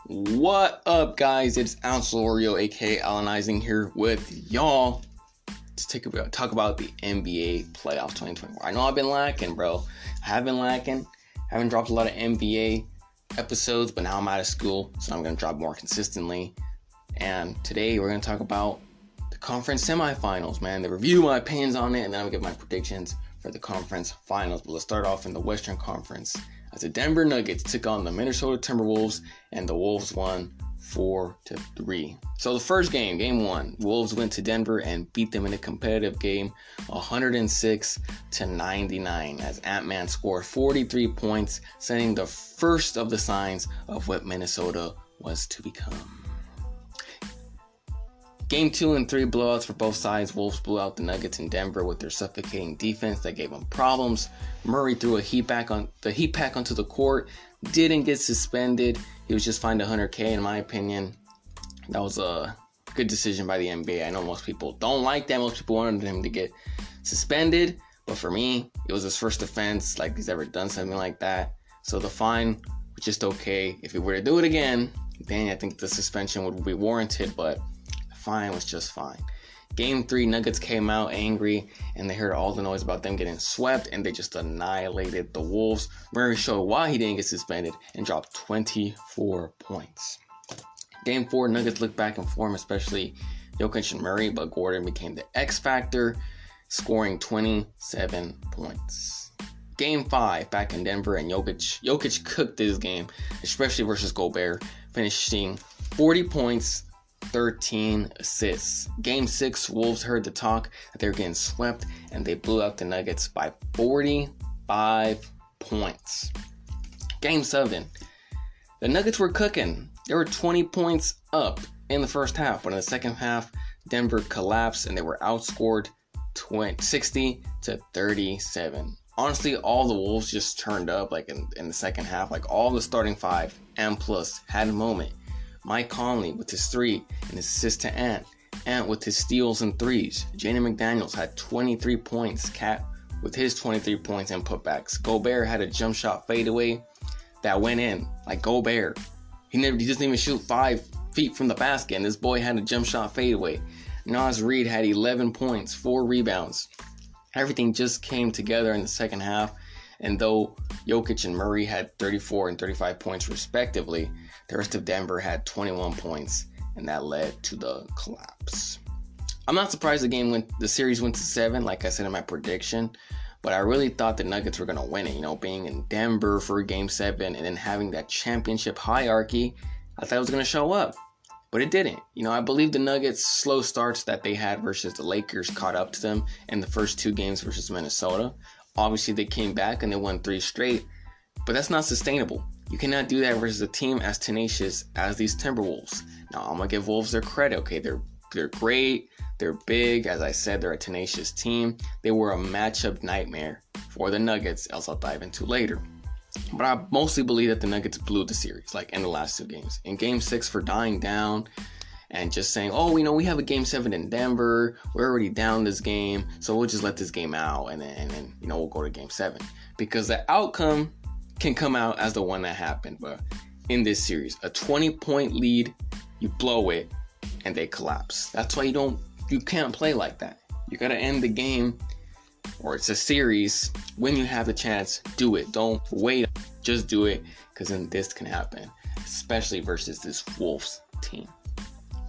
What up, guys? It's Oreo, aka Alanizing, here with y'all to talk about the NBA playoffs 2024. I know I've been lacking, bro. I have been lacking. Haven't dropped a lot of NBA episodes, but now I'm out of school, so I'm going to drop more consistently. And today we're going to talk about the conference semifinals, man. To review my opinions on it, and then I'll give my predictions for the conference finals. But let's start off in the Western Conference, as the Denver Nuggets took on the Minnesota Timberwolves, and the Wolves won 4-3. So the first game, game one, Wolves went to Denver and beat them in a competitive game, 106-99, as Ant-Man scored 43 points, setting the first of the signs of what Minnesota was to become. Game 2 and 3 blowouts for both sides. Wolves blew out the Nuggets in Denver with their suffocating defense that gave them problems. Murray threw a heat pack onto the court. Didn't get suspended. He was just fined $100K, in my opinion. That was a good decision by the NBA. I know most people don't like that. Most people wanted him to get suspended. But for me, it was his first offense. Like he's ever done something like that. So the fine was just okay. If he were to do it again, then I think the suspension would be warranted. But fine was just fine. Game 3, Nuggets came out angry, and they heard all the noise about them getting swept, and they just annihilated the Wolves. Murray showed why he didn't get suspended and dropped 24 points. Game 4, Nuggets looked back in form, especially Jokic and Murray, but Gordon became the X factor, scoring 27 points. Game 5, back in Denver, and Jokic cooked this game, especially versus Gobert, finishing 40 points, 13 assists. Game 6, Wolves heard the talk that they were getting swept, and they blew out the Nuggets by 45 points. Game 7, the Nuggets were cooking. They were 20 points up in the first half, but in the second half, Denver collapsed, and they were outscored 60-37. Honestly, all the Wolves just turned up like in the second half. Like all the starting five and plus had a moment. Mike Conley with his 3 and his assist to Ant. Ant with his steals and threes. Jaden McDaniels had 23 points. Cat with his 23 points and putbacks. Gobert had a jump shot fadeaway that went in. Like Gobert. He doesn't even shoot 5 feet from the basket, and this boy had a jump shot fadeaway. Naz Reid had 11 points, 4 rebounds. Everything just came together in the second half. And though Jokic and Murray had 34 and 35 points respectively, the rest of Denver had 21 points, and that led to the collapse. I'm not surprised the series went to 7, like I said in my prediction, but I really thought the Nuggets were going to win it. Being in Denver for Game 7 and then having that championship hierarchy, I thought it was going to show up, but it didn't. I believe the Nuggets' slow starts that they had versus the Lakers caught up to them in the first 2 games versus Minnesota. Obviously, they came back and they won 3 straight, but that's not sustainable. You cannot do that versus a team as tenacious as these Timberwolves. Now, I'm going to give Wolves their credit. Okay, they're great. They're big. As I said, they're a tenacious team. They were a matchup nightmare for the Nuggets, else I'll dive into later. But I mostly believe that the Nuggets blew the series, like in the last 2 games. In Game 6, for dying down and just saying, we have a Game 7 in Denver. We're already down this game, so we'll just let this game out, and then we'll go to Game 7. Because the outcome can come out as the one that happened. But in this series, a 20-point lead, you blow it, and they collapse. That's why you can't play like that. You got to end the game, or it's a series, when you have the chance, do it. Don't wait, just do it, because then this can happen, especially versus this Wolves team.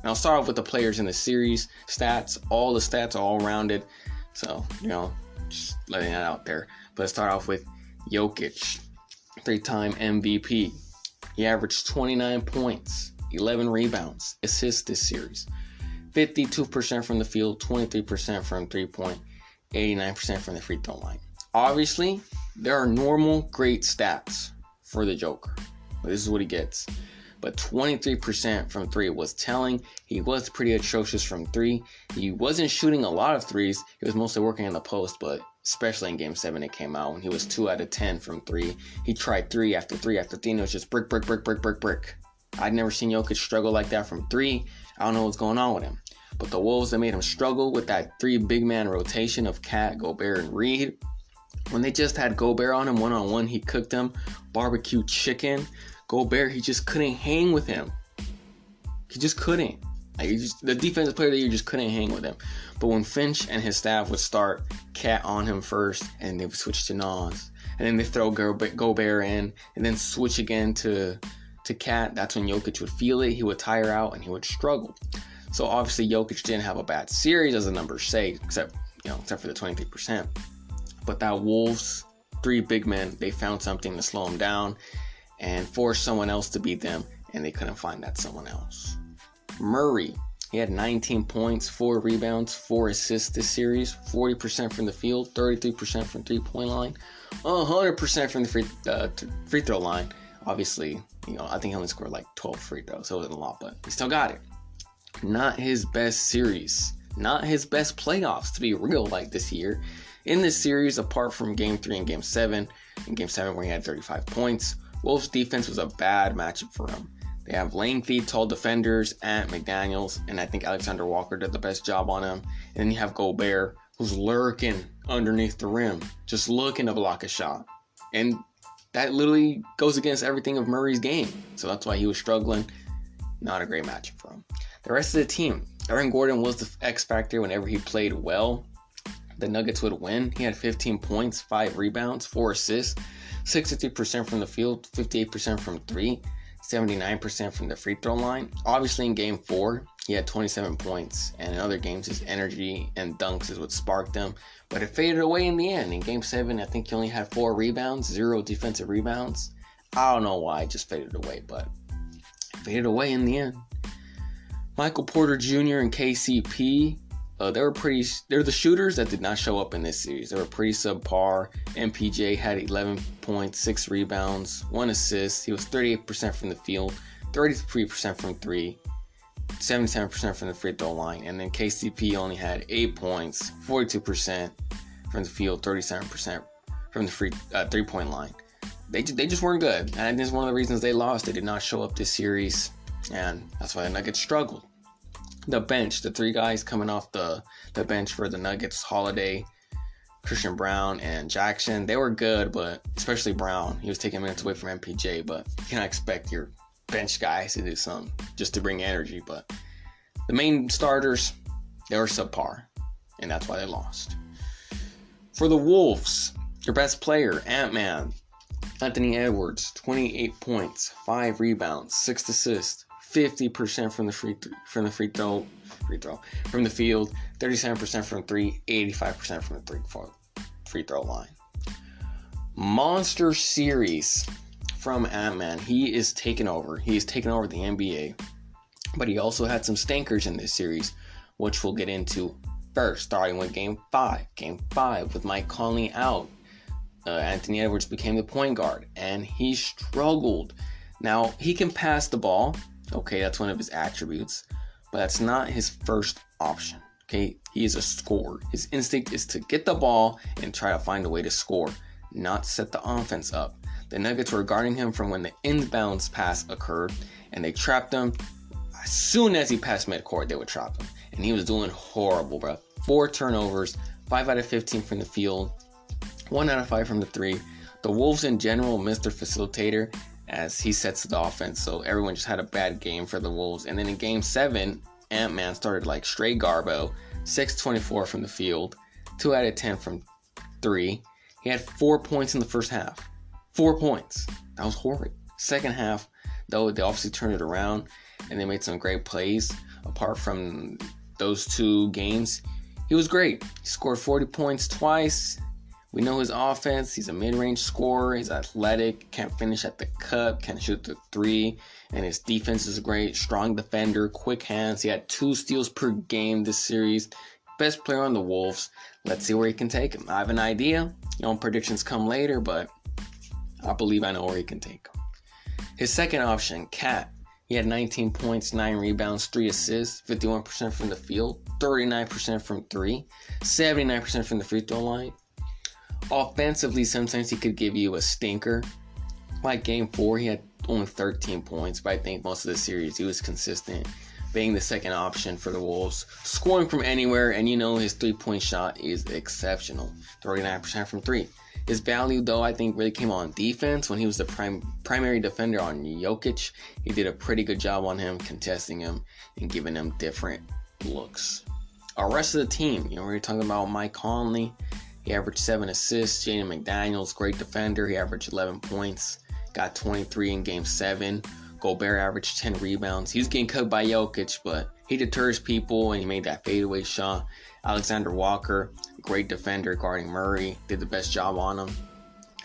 Now, I'll start off with the players in the series stats. All the stats are all rounded, so, just letting that out there. But let's start off with Jokic, 3-time MVP. He averaged 29 points, 11 rebounds, assists this series. 52% from the field, 23% from 3-point, 89% from the free throw line. Obviously, there are normal great stats for the Joker, but this is what he gets. But 23% from 3 was telling. He was pretty atrocious from 3. He wasn't shooting a lot of threes. He was mostly working in the post, but especially in Game 7 it came out when he was 2 out of 10 from 3. He tried 3 after 3 after 3, and it was just brick. I'd never seen Jokic struggle like that from 3. I don't know what's going on with him. But the Wolves, they made him struggle with that 3 big man rotation of Cat, Gobert, and Reid. When they just had Gobert on him one-on-one, he cooked him. Barbecue chicken. Gobert, he just couldn't hang with him. He just couldn't. Like, the defensive player of the year just couldn't hang with him. But when Finch and his staff would start Cat on him first, and they would switch to Nas, and then they throw Gobert in, and then switch again to Cat, that's when Jokic would feel it. He would tire out, and he would struggle. So obviously Jokic didn't have a bad series, as the numbers say, except for the 23%. But that Wolves 3 big men, they found something to slow him down and force someone else to beat them, and they couldn't find that someone else. Murray, he had 19 points, 4 rebounds, 4 assists this series, 40% from the field, 33% from 3-point line, 100% from the free throw line. Obviously, I think he only scored like 12 free throws, so it wasn't a lot, but he still got it. Not his best series, not his best playoffs, to be real, like this year. In this series, apart from Game 3 and Game 7, in Game 7 where he had 35 points, Wolves' defense was a bad matchup for him. They have lengthy, tall defenders, Ant, McDaniels, and I think Alexander Walker did the best job on him. And then you have Gobert, who's lurking underneath the rim, just looking to block a shot. And that literally goes against everything of Murray's game. So that's why he was struggling. Not a great matchup for him. The rest of the team, Aaron Gordon was the X factor whenever he played well. The Nuggets would win. He had 15 points, 5 rebounds, 4 assists, 63% from the field, 58% from 3, 79% from the free throw line. Obviously in Game 4, he had 27 points, and in other games his energy and dunks is what sparked him, but it faded away in the end. In Game 7, I think he only had 4 rebounds, 0 defensive rebounds. I don't know why it just faded away, but it faded away in the end. Michael Porter Jr. and KCP, they're the shooters that did not show up in this series. They were pretty subpar. MPJ had 11 points, 6 rebounds, 1 assist. He was 38% from the field, 33% from 3, 77% from the free throw line. And then KCP only had 8 points, 42% from the field, 37% from the 3-point line. They just weren't good. And this is one of the reasons they lost. They did not show up this series, and that's why the Nuggets struggled. The bench, the 3 guys coming off the bench for the Nuggets, Holiday, Christian Brown, and Jackson, they were good, but especially Brown. He was taking minutes away from MPJ, but you cannot expect your bench guys to do something just to bring energy. But the main starters, they were subpar, and that's why they lost. For the Wolves, your best player, Ant-Man, Anthony Edwards, 28 points, 5 rebounds, 6 assists, 50% from the from the field, 37% from 3, 85% from the free throw line. Monster series from Ant-Man. He is taking over. He is taking over the NBA. But he also had some stinkers in this series, which we'll get into first, starting with Game 5. Game 5 with Mike Conley out. Anthony Edwards became the point guard, and he struggled. Now, he can pass the ball. Okay, that's one of his attributes, but that's not his first option. Okay, he is a scorer. His instinct is to get the ball and try to find a way to score, not set the offense up. The Nuggets were guarding him from when the inbounds pass occurred, and they trapped him. As soon as he passed midcourt, they would trap him, and he was doing horrible, bro. 4 turnovers, 5 out of 15 from the field, 1 out of 5 from the 3. The Wolves in general missed their facilitator as he sets the offense, so everyone just had a bad game for the Wolves. And then in Game 7, Ant-Man started like straight garbo, 6-24 from the field, 2 out of 10 from 3. He had 4 points in the first half. 4 points. That was horrid. Second half, though, they obviously turned it around, and they made some great plays. Apart from those 2 games, he was great. He scored 40 points twice. We know his offense. He's a mid-range scorer. He's athletic. Can't finish at the cup. Can't shoot the 3. And his defense is great. Strong defender. Quick hands. He had 2 steals per game this series. Best player on the Wolves. Let's see where he can take him. I have an idea. Predictions come later, but I believe I know where he can take him. His second option, Cat. He had 19 points, 9 rebounds, 3 assists, 51% from the field, 39% from 3, 79% from the free throw line. Offensively, sometimes he could give you a stinker. Like Game 4, he had only 13 points, but I think most of the series he was consistent, being the second option for the Wolves, scoring from anywhere, and his 3-point shot is exceptional, 39% from 3. His value, though, I think really came on defense when he was the primary defender on Jokic. He did a pretty good job on him, contesting him and giving him different looks. Our rest of the team, we're talking about Mike Conley. He averaged 7 assists. Jaden McDaniels, great defender. He averaged 11 points. Got 23 in Game 7. Gobert averaged 10 rebounds. He was getting cut by Jokic, but he deters people, and he made that fadeaway shot. Alexander Walker, great defender guarding Murray, did the best job on him.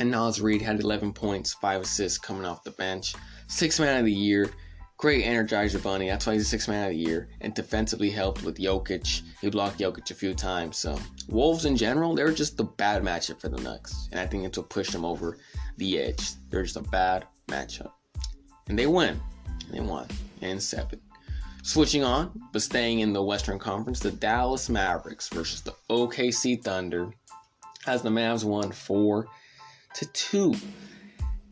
And Naz Reid had 11 points, 5 assists coming off the bench. 6th man of the year. Great energizer bunny. That's why he's the 6th man of the year. And defensively helped with Jokic. He blocked Jokic a few times. So Wolves in general, they're just a bad matchup for the Knicks. And I think it's what pushed them over the edge. They're just a bad matchup. And they win. They won in 7. Switching on, but staying in the Western Conference, the Dallas Mavericks versus the OKC Thunder, as the Mavs won 4-2.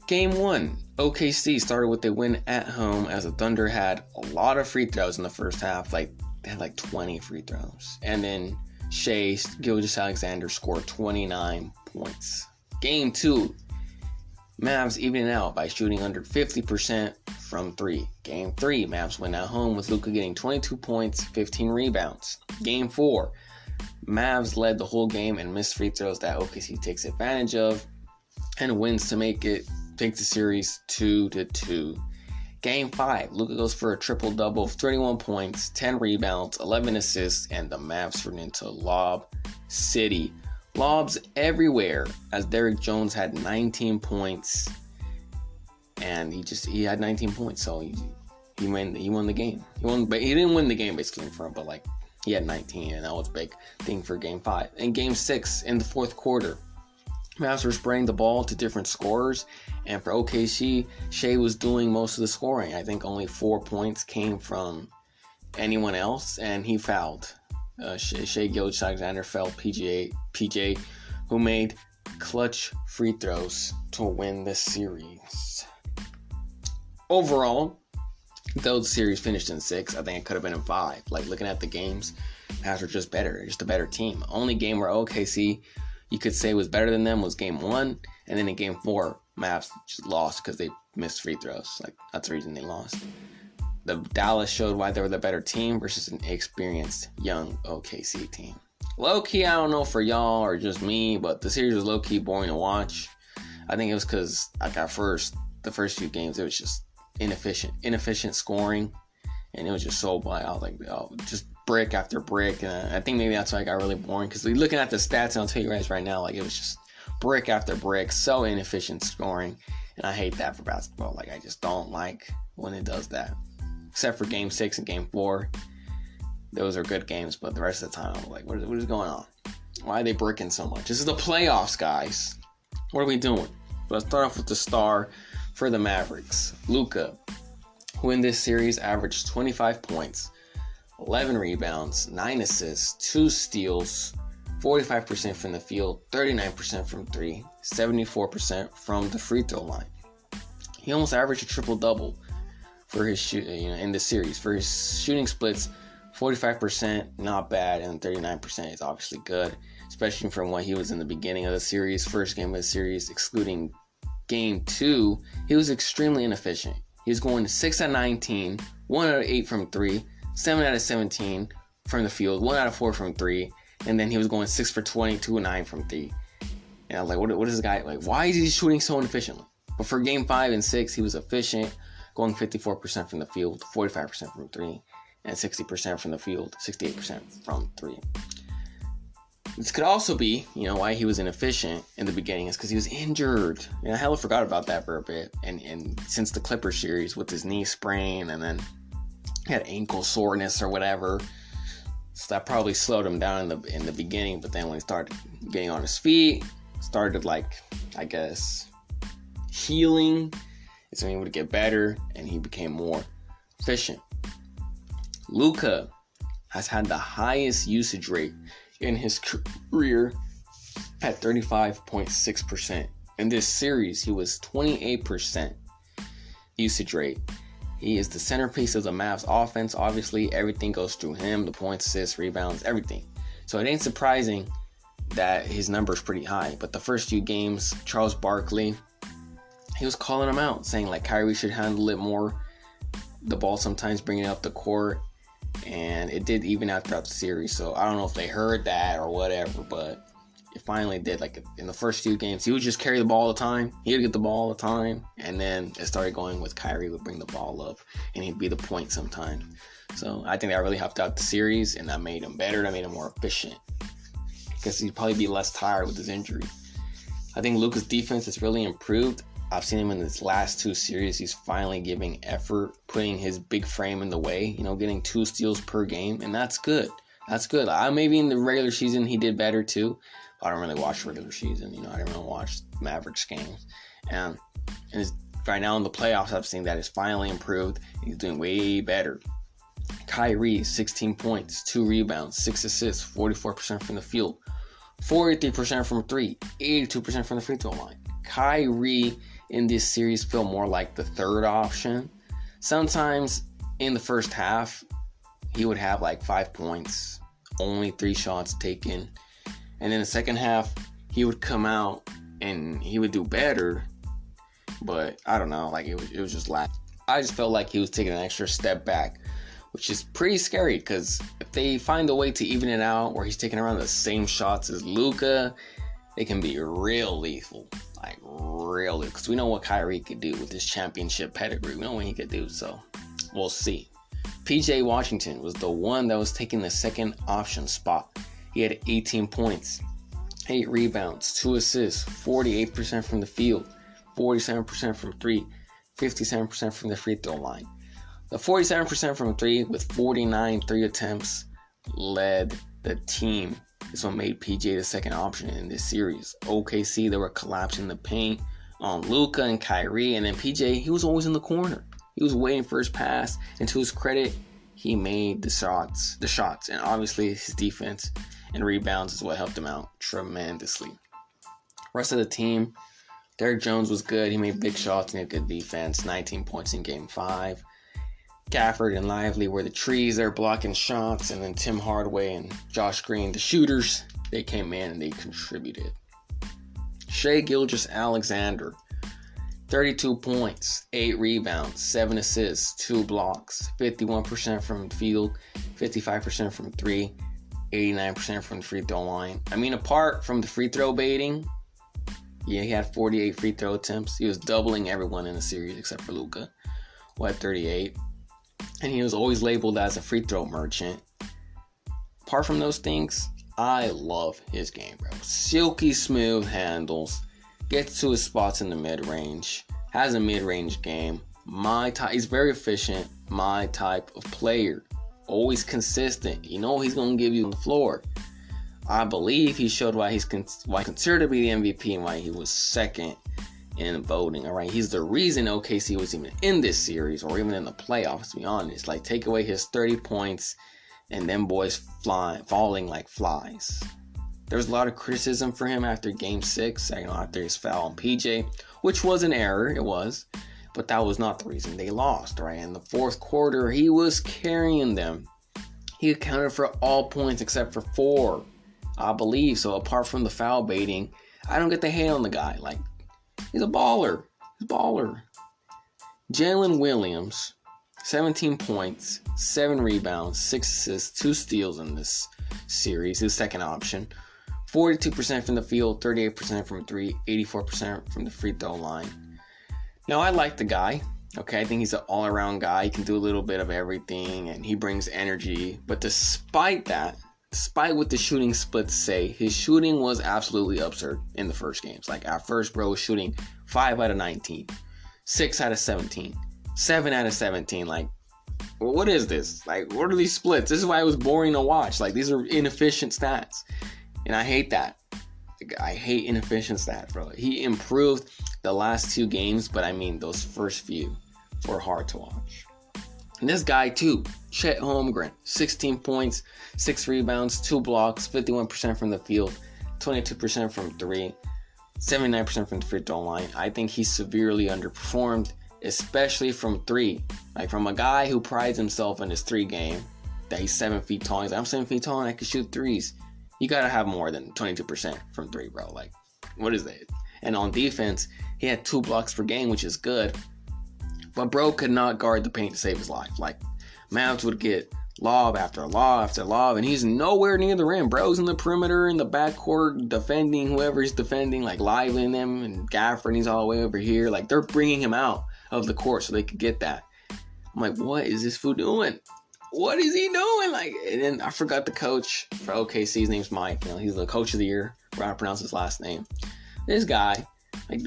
Game 1, OKC started with a win at home as the Thunder had a lot of free throws in the first half. They had 20 free throws. And then Shai Gilgeous-Alexander scored 29 points. Game 2, Mavs evening out by shooting under 50% from 3. Game 3, Mavs win at home with Luka getting 22 points, 15 rebounds. Game 4, Mavs led the whole game and missed free throws that OKC takes advantage of and wins to make the series 2-2. Game 5, Luka goes for a triple-double of 31 points, 10 rebounds, 11 assists, and the Mavs turn into Lob City. Lobs everywhere, as Derrick Jones had 19 points, and he had 19 points, so he won the game. But he didn't win the game basically for him, but he had 19, and that was a big thing for Game 5. In Game 6, in the fourth quarter, Mavs were spraying the ball to different scorers, and for OKC, Shai was doing most of the scoring. I think only 4 points came from anyone else, and he fouled. Shai Gilgeous-Alexander fouled PJ, who made clutch free throws to win the series. Overall, though the series finished in 6, I think it could have been in 5. Looking at the games, Mavs were just better, just a better team. Only game where OKC, you could say, was better than them was Game 1, and then in Game 4, Mavs just lost because they missed free throws. That's the reason they lost. The Dallas showed why they were the better team versus an experienced young OKC team. Low-key, I don't know for y'all or just me, but the series was low-key boring to watch. I think it was because the first few games, it was just inefficient scoring, and it was just so bad. I was just brick after brick, and I think maybe that's why it got really boring, because looking at the stats, and I'll tell you guys right now, it was just brick after brick, so inefficient scoring, and I hate that for basketball. I just don't like when it does that. Except for Game 6 and Game 4. Those are good games, but the rest of the time, I'm what is going on? Why are they bricking so much? This is the playoffs, guys. What are we doing? Let's start off with the star for the Mavericks, Luka, who in this series averaged 25 points, 11 rebounds, 9 assists, 2 steals, 45% from the field, 39% from 3, 74% from the free throw line. He almost averaged a triple-double for his in the series. For his shooting splits, 45% not bad, and 39% is obviously good, especially from what he was in the beginning of the series. First game of the series, excluding Game 2, he was extremely inefficient. He was going 6 out of 19, 1 out of 8 from 3, 7 out of 17 from the field, 1 out of 4 from 3, and then he was going 6 for 20, 2 and 9 from 3. And I was what is this guy, why is he shooting so inefficiently? But for Game 5 and 6, he was efficient, going 54% from the field, 45% from 3, and 60% from the field, 68% from 3. This could also be, why he was inefficient in the beginning is because he was injured. I hella forgot about that for a bit. And since the Clippers series with his knee sprain, and then he had ankle soreness or whatever, so that probably slowed him down in the beginning. But then when he started getting on his feet, started healing, it's when he would get better and he became more efficient. Luka has had the highest usage rate in his career at 35.6%. In this series, he was 28% usage rate. He is the centerpiece of the Mavs offense. Obviously, everything goes through him, the points, assists, rebounds, everything. So it ain't surprising that his number is pretty high. But the first few games, Charles Barkley, he was calling him out, saying like Kyrie should handle it more, the ball sometimes, bringing it up the court, and it did even out throughout the series. So I don't know if they heard that or whatever, but it finally did. Like in the first few games, he would just carry the ball all the time. He would get the ball all the time, and then it started going with Kyrie would bring the ball up, and he'd be the point sometimes. So I think that really helped out the series, and that made him better. That made him more efficient because he'd probably be less tired with his injury. I think Luka's defense has really improved. I've seen him in his last 2 series. He's finally giving effort, putting his big frame in the way, getting 2 steals per game, and that's good. That's good. Maybe in the regular season he did better too. I don't really watch regular season. I don't really watch Mavericks games. And right now in the playoffs, I've seen that it's finally improved. He's doing way better. Kyrie, 16 points, 2 rebounds, 6 assists, 44% from the field, 43% from 3, 82% from the free throw line. Kyrie in this series feel more like the third option. Sometimes in the first half, he would have like 5 points, only 3 shots taken. And in the second half, he would come out and he would do better. But I don't know, like it was just last. I just felt like he was taking an extra step back, which is pretty scary because if they find a way to even it out where he's taking around the same shots as Luka, it can be real lethal. Like really, because we know what Kyrie could do with his championship pedigree. We know what he could do, so we'll see. PJ Washington was the one that was taking the second option spot. He had 18 points, 8 rebounds, 2 assists, 48% from the field, 47% from 3, 57% from the free throw line. The 47% from 3 with 49 3 attempts led the team. This one made PJ the second option in this series. OKC, they were collapsing the paint on Luka and Kyrie, and then PJ, he was always in the corner. He was waiting for his pass, and to his credit, he made the shots, and obviously his defense and rebounds is what helped him out tremendously. Rest of the team, Derrick Jones was good. He made big shots and he had good defense. 19 points in Game 5. Gafford and Lively were the trees there blocking shots, and then Tim Hardaway and Josh Green, the shooters, they came in and they contributed. Shai Gilgeous-Alexander, 32 points, 8 rebounds, 7 assists, 2 blocks, 51% from the field, 55% from 3, 89% from the free throw line. Apart from the free throw baiting, he had 48 free throw attempts. He was doubling everyone in the series except for Luka, who had 38. And he was always labeled as a free throw merchant. Apart from those things, I love his game, bro. Silky smooth handles, gets to his spots in the mid-range, has a mid-range game. He's very efficient, my type of player. Always consistent. He's going to give you on the floor. I believe he showed why he's considered to be the MVP and why he was second in voting. All right, he's the reason OKC was even in this series or even in the playoffs, to be honest. Like, take away his 30 points and them boys falling like flies. There was a lot of criticism for him after Game 6, after his foul on PJ, which was an error, it was. But that was not the reason they lost, right? In the fourth quarter, he was carrying them. He accounted for all points except for 4, I believe. So apart from the foul baiting, I don't get the hate on the guy. Like, he's a baller. Jalen Williams, 17 points, 7 rebounds, 6 assists, 2 steals in this series. His second option. 42% from the field, 38% from 3, 84% from the free throw line. Now, I like the guy. Okay, I think he's an all-around guy. He can do a little bit of everything, and he brings energy. But despite what the shooting splits say, his shooting was absolutely absurd in the first games. Like, at first, bro was shooting 5 out of 19, 6 out of 17, 7 out of 17. Like, what is this? Like, what are these splits? This is why it was boring to watch. Like, these are inefficient stats. And I hate that. I hate inefficient stats, bro. He improved the last 2 games, but those first few were hard to watch. And this guy, too, Chet Holmgren, 16 points, 6 rebounds, 2 blocks, 51% from the field, 22% from 3, 79% from the free throw line. I think he severely underperformed, especially from 3. Like, from a guy who prides himself in his 3 game, that he's 7 feet tall. He's like, I'm 7 feet tall and I can shoot threes. You got to have more than 22% from 3, bro. Like, what is that? And on defense, he had 2 blocks per game, which is good. But bro could not guard the paint to save his life. Like, Mavs would get lob after lob after lob, and he's nowhere near the rim. Bro's in the perimeter, in the backcourt, defending whoever he's defending, like liveling them, and Gafford, he's all the way over here. Like, they're bringing him out of the court so they could get that. I'm like, what is this fool doing? What is he doing? Like, and then I forgot the coach for OKC. His name's Mike. You know, he's the coach of the year. I don't pronounce his last name. This guy, like,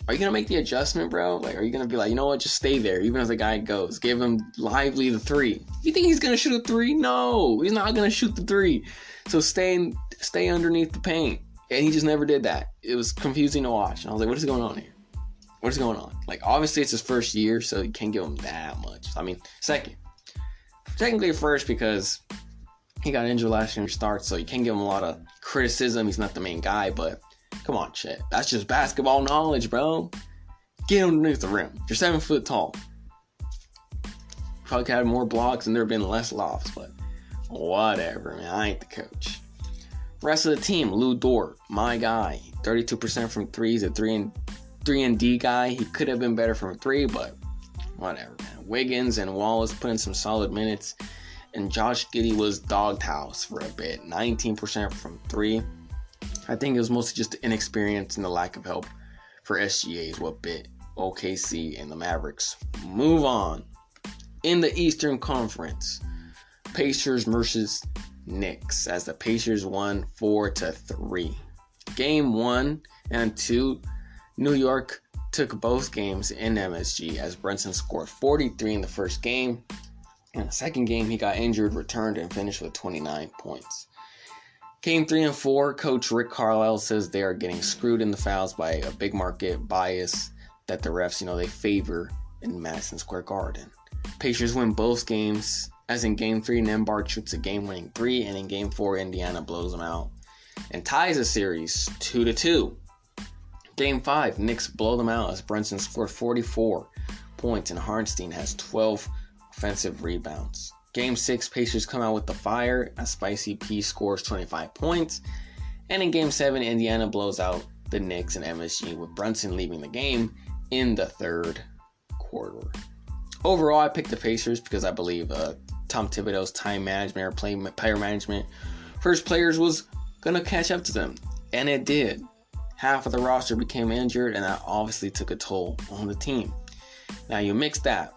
are you gonna make the adjustment, bro? Like, are you gonna be like, you know what, just stay there, even if the guy goes, give him lively the 3? You think he's gonna shoot a 3? No, he's not gonna shoot the 3. So stay underneath the paint, and he just never did that. It was confusing to watch. And I was like, what is going on here? What is going on? Like, obviously it's his first year, so you can't give him that much. I mean, technically first, because he got injured last year in start, so you can't give him a lot of criticism. He's not the main guy, but come on, Chet. That's just basketball knowledge, bro. Get underneath the rim. You're 7 foot tall. Probably had more blocks and there have been less lofts, but whatever, man. I ain't the coach. Rest of the team, Lou Dort, my guy. 32% from 3. He's a 3 and D guy. He could have been better from 3, but whatever, man. Wiggins and Wallace put in some solid minutes. And Josh Giddey was doghouse for a bit. 19% from 3. I think it was mostly just the inexperience and the lack of help for SGA is what bit OKC and the Mavericks. Move on. In the Eastern Conference, Pacers versus Knicks, as the Pacers won 4-3. Game 1 and 2, New York took both games in MSG as Brunson scored 43 in the first game. In the second game, he got injured, returned, and finished with 29 points. Game 3 and 4, Coach Rick Carlisle says they are getting screwed in the fouls by a big market bias that the refs, they favor in Madison Square Garden. Pacers win both games, as in Game 3, Nembhard shoots a game-winning 3, and in Game 4, Indiana blows them out and ties the series 2-2. Game 5, Knicks blow them out as Brunson scored 44 points and Hartenstein has 12 offensive rebounds. Game 6, Pacers come out with the fire as Spicy P scores 25 points. And in Game 7, Indiana blows out the Knicks and MSG with Brunson leaving the game in the third quarter. Overall, I picked the Pacers because I believe Tom Thibodeau's time management or player management for his players was going to catch up to them. And it did. Half of the roster became injured, and that obviously took a toll on the team. Now you mix that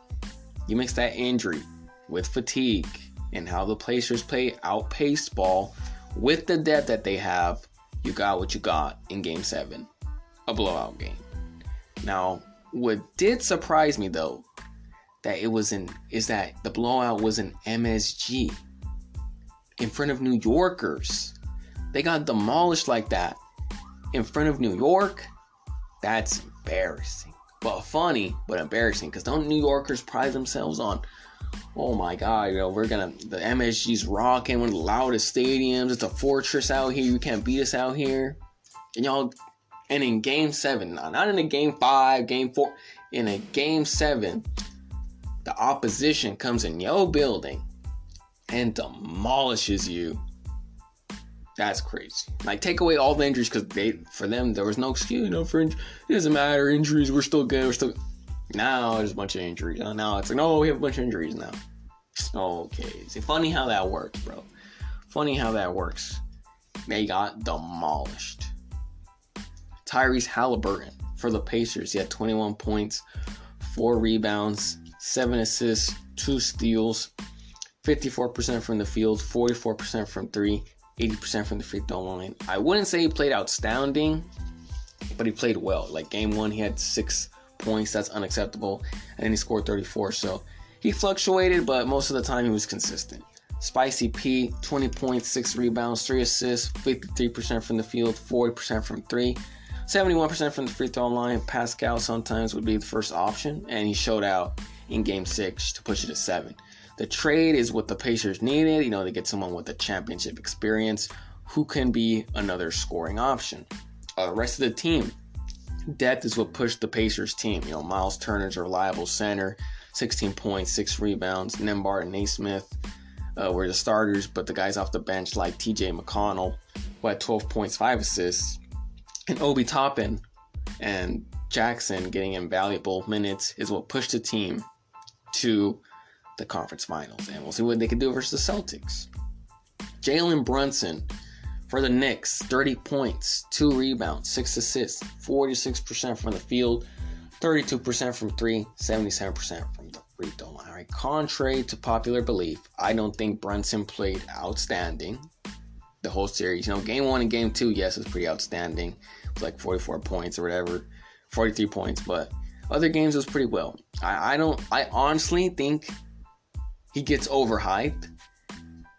injury with fatigue and how the Pacers play outpace ball with the depth that they have, you got what you got in Game 7, a blowout game. Now, what did surprise me though, is that the blowout was in MSG in front of New Yorkers. They got demolished like that in front of New York. That's embarrassing. But funny, but embarrassing, because don't New Yorkers pride themselves on, oh my God, the MSG's rocking, one of the loudest stadiums. It's a fortress out here. You can't beat us out here. And in Game 7, not in a Game 5, Game 4, in a Game 7, the opposition comes in your building and demolishes you. That's crazy. Like, take away all the injuries, because for them there was no excuse. It doesn't matter. Injuries, we're still good. Now there's a bunch of injuries. Now it's like, no, we have a bunch of injuries now. Okay. See, funny how that works, bro. Funny how that works. They got demolished. Tyrese Halliburton for the Pacers. He had 21 points, 4 rebounds, 7 assists, 2 steals, 54% from the field, 44% from 3, 80% from the free throw line. I wouldn't say he played outstanding, but he played well. Like Game 1, he had 6 points. That's unacceptable. And then he scored 34. So he fluctuated, but most of the time he was consistent. Spicy P, 20 points, 6 rebounds, 3 assists, 53% from the field, 40% from 3, 71% from the free throw line. Pascal sometimes would be the first option, and he showed out in Game 6 to push it to 7. The trade is what the Pacers needed. They get someone with a championship experience who can be another scoring option. The rest of the team, depth is what pushed the Pacers team. Miles Turner's a reliable center, 16 points, 6 rebounds. Nembhard and Naismith, were the starters, but the guys off the bench like TJ McConnell, who had 12 points, 5 assists, and Obi Toppin and Jackson getting invaluable minutes is what pushed the team to the conference finals. And we'll see what they can do versus the Celtics. Jalen Brunson for the Knicks, 30 points, 2 rebounds, 6 assists, 46% from the field, 32% from 3, 77% from the free throw line. All right. Contrary to popular belief, I don't think Brunson played outstanding the whole series. Game 1 and game 2, yes, it was pretty outstanding. It was like 44 points or whatever, 43 points, but other games it was pretty well. I honestly think he gets overhyped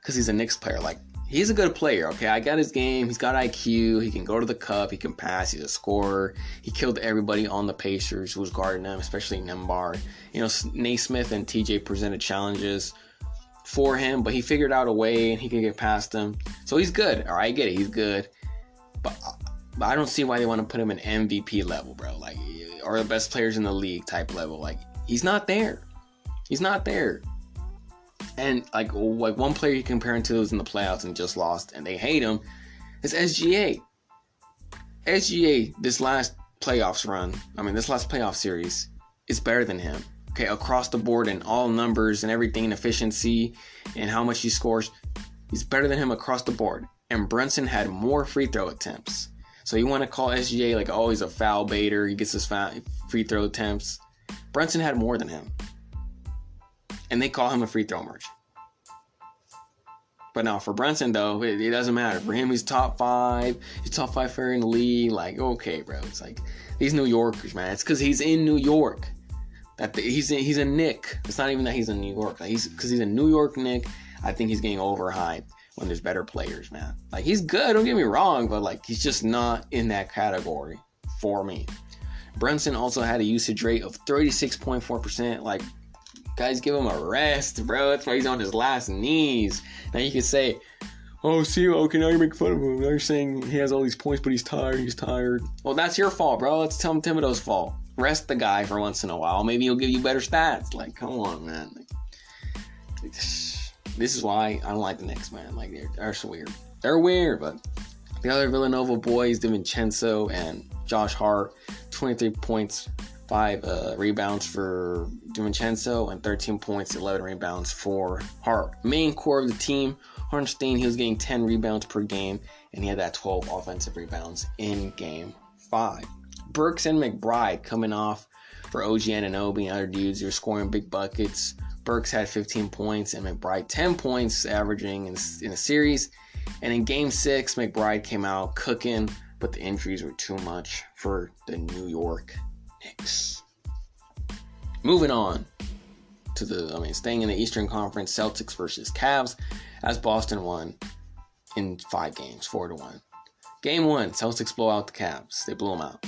because he's a Knicks player. Like, he's a good player, okay? I got his game. He's got IQ. He can go to the cup. He can pass. He's a scorer. He killed everybody on the Pacers who was guarding him, especially Nembhard. Naismith and TJ presented challenges for him, but he figured out a way and he can get past them. So he's good. All right, I get it. He's good. But I don't see why they want to put him in MVP level, bro. Like, or the best players in the league type level. Like, he's not there. He's not there. And like one player you compare him to is in the playoffs and just lost, and they hate him, is SGA. SGA, this last playoff series, is better than him. Okay, across the board in all numbers and everything, efficiency and how much he scores, he's better than him across the board. And Brunson had more free throw attempts. So you want to call SGA like, oh, he's a foul baiter, he gets his free throw attempts. Brunson had more than him. And they call him a free throw merchant. But now for Brunson, though, it doesn't matter. For him, he's top 5. He's top 5 player in the league. Like, okay, bro. It's like, these New Yorkers, man. It's because he's in New York. He's a Knick. It's not even that he's in New York. Like, because he's a New York Knick. I think he's getting overhyped when there's better players, man. Like, he's good. Don't get me wrong. But, like, he's just not in that category for me. Brunson also had a usage rate of 36.4%. Like, guys, give him a rest, bro. That's why he's on his last knees. Now you can say, oh, see, okay, now you're making fun of him. Now you're saying he has all these points, but he's tired. Well, that's your fault, bro. Let's tell him Thibodeau's fault. Rest the guy for once in a while. Maybe he'll give you better stats. Like, come on, man. Like, this is why I don't like the Knicks, man. Like, they're so weird. They're weird, but the other Villanova boys, DiVincenzo and Josh Hart, 23 points, 5 rebounds for DiVincenzo, and 13 points, 11 rebounds for Hart. Main core of the team, Hartenstein, he was getting 10 rebounds per game, and he had that 12 offensive rebounds in game 5. Burks and McBride coming off for OG Anunoby and other dudes. They were scoring big buckets. Burks had 15 points and McBride 10 points, averaging in a series. And in game 6, McBride came out cooking, but the injuries were too much for the New York Knicks. Moving on to staying in the Eastern Conference, Celtics versus Cavs, as Boston won in 5 games, 4-1. Game 1, Celtics blow out the Cavs. They blew them out.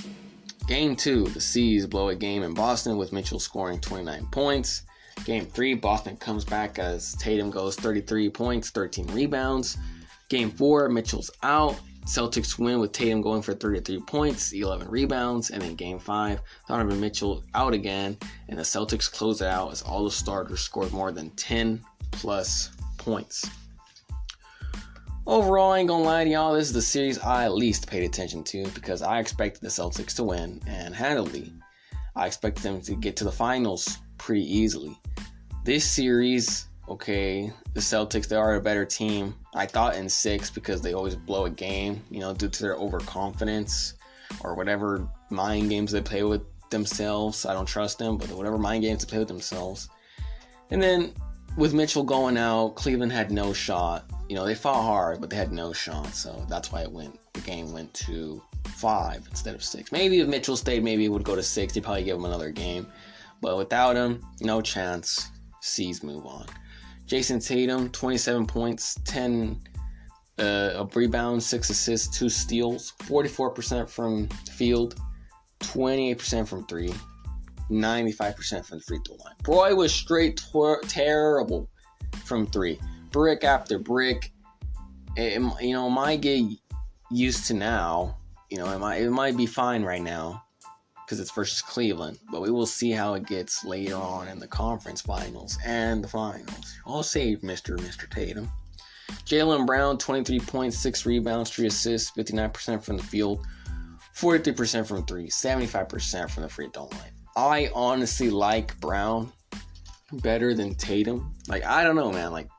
Game 2, the C's blow a game in Boston with Mitchell scoring 29 points. Game 3, Boston comes back as Tatum goes 33 points, 13 rebounds. Game 4, Mitchell's out. Celtics win with Tatum going for 33 points, 11 rebounds. And then Game 5, Donovan Mitchell out again. And the Celtics close it out as all the starters scored more than 10 plus points. Overall, I ain't gonna lie to y'all, this is the series I least paid attention to because I expected the Celtics to win, and handily. I expected them to get to the finals pretty easily. This series, okay, the Celtics, they are a better team. I thought in 6 because they always blow a game, due to their overconfidence or whatever mind games they play with themselves. I don't trust them, but whatever mind games they play with themselves. And then with Mitchell going out, Cleveland had no shot. They fought hard, but they had no shot. So that's why the game went to 5 instead of 6. Maybe if Mitchell stayed, maybe it would go to 6. They'd probably give him another game. But without him, no chance. C's move on. Jason Tatum, 27 points, 10 rebounds, 6 assists, 2 steals, 44% from field, 28% from 3, 95% from the free throw line. Boy was straight terrible from 3. Brick after brick. It might get used to now. It might be fine right now. because it's versus Cleveland. But we will see how it gets later on in the conference finals and the finals. All saved, Mr. Tatum. Jaylen Brown, 23 points, 6 rebounds, 3 assists, 59% from the field, 43% from 3, 75% from the free throw line. I honestly like Brown better than Tatum. Like, I don't know, man. Like,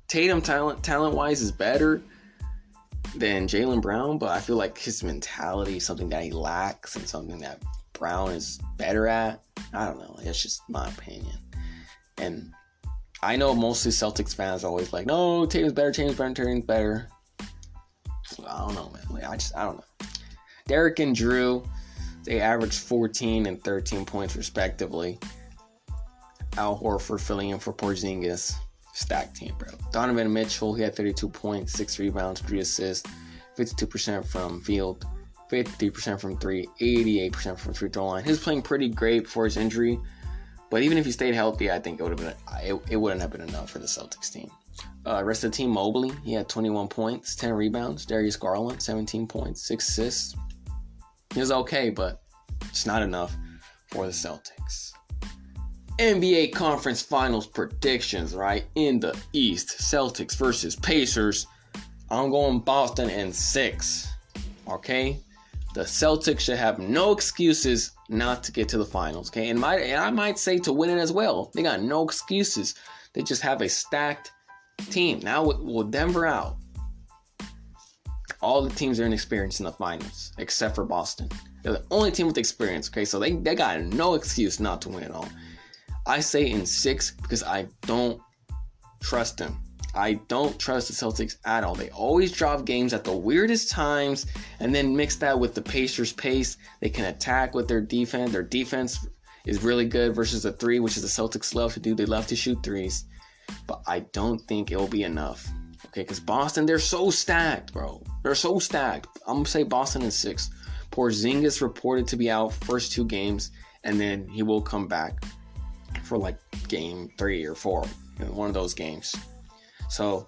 Tatum talent-wise is better than Jaylen Brown, but I feel like his mentality is something that he lacks and something that Brown is better at. I don't know. That's just my opinion. And I know mostly Celtics fans are always like, no, Tatum's better. I don't know, man. Like, I don't know. Derek and Drew, they averaged 14 and 13 points respectively. Al Horford filling in for Porzingis. Stacked team, bro. Donovan Mitchell, he had 32 points, 6 rebounds, 3 assists, 52% from field, 50% from 3, 88% from free throw line. He was playing pretty great before his injury, but even if he stayed healthy, I think it wouldn't have been enough for the Celtics team. Rest of the team, Mobley, he had 21 points, 10 rebounds. Darius Garland, 17 points, 6 assists. He was okay, but it's not enough for the Celtics. NBA Conference Finals predictions, right? In the East, Celtics versus Pacers. I'm going Boston in 6. Okay? The Celtics should have no excuses not to get to the finals. Okay? And I might say to win it as well. They got no excuses. They just have a stacked team. Now with Denver out, all the teams are inexperienced in the finals, except for Boston. They're the only team with experience. Okay? So they got no excuse not to win it all. I say in 6 because I don't trust them. I don't trust the Celtics at all. They always drop games at the weirdest times and then mix that with the Pacers' pace. They can attack with their defense. Their defense is really good versus the 3, which is the Celtics love to do. They love to shoot 3s. But I don't think it will be enough. Okay, because Boston, they're so stacked, bro. They're so stacked. I'm going to say Boston in 6. Porzingis reported to be out first 2 games, and then he will come back for like game 3 or 4 in one of those games. So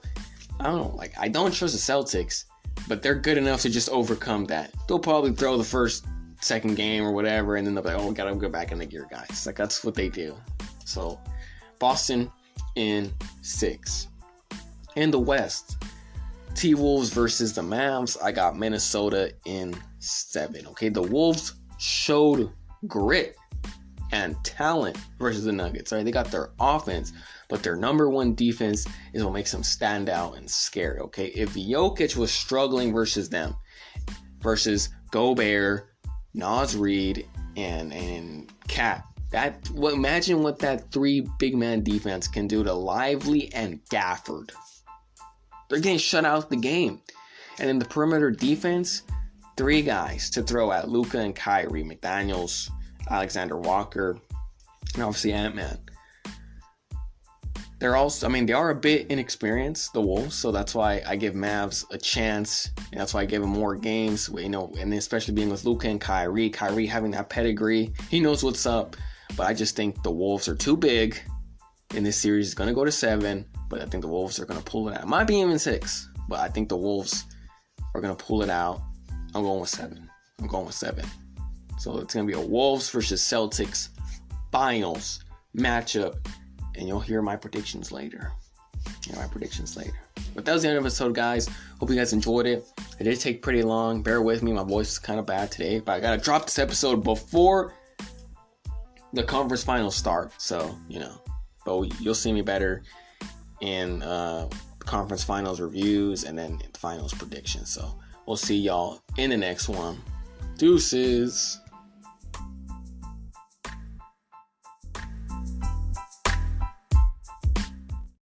I don't know, like, I don't trust the Celtics, but they're good enough to just overcome that. They'll probably throw the second game or whatever, and then they'll be like, oh, we gotta go back in the gear, guys. Like, that's what they do. So Boston in 6. In the West, T-Wolves versus the Mavs. I got Minnesota in 7. Okay, the Wolves showed grit and talent versus the Nuggets. Right? They got their offense, but their number one defense is what makes them stand out and scary. Okay, if Jokic was struggling versus them, versus Gobert, Naz Reid, and Cat, imagine what that 3 big man defense can do to Lively and Gafford. They're getting shut out the game. And in the perimeter defense, 3 guys to throw at: Luka and Kyrie, McDaniels, Alexander Walker, and obviously Ant-Man. They are a bit inexperienced, the Wolves, so that's why I give Mavs a chance, and that's why I give them more games, and especially being with Luka and Kyrie having that pedigree, he knows what's up, but I just think the Wolves are too big in this series. It's going to go to 7, but I think the Wolves are going to pull it out. It might be even 6, but I think the Wolves are going to pull it out. I'm going with 7. So it's going to be a Wolves versus Celtics finals matchup. And you'll hear my predictions later. But that was the end of the episode, guys. Hope you guys enjoyed it. It did take pretty long. Bear with me. My voice is kind of bad today. But I got to drop this episode before the conference finals start. So, But you'll see me better in conference finals reviews and then finals predictions. So we'll see y'all in the next one. Deuces.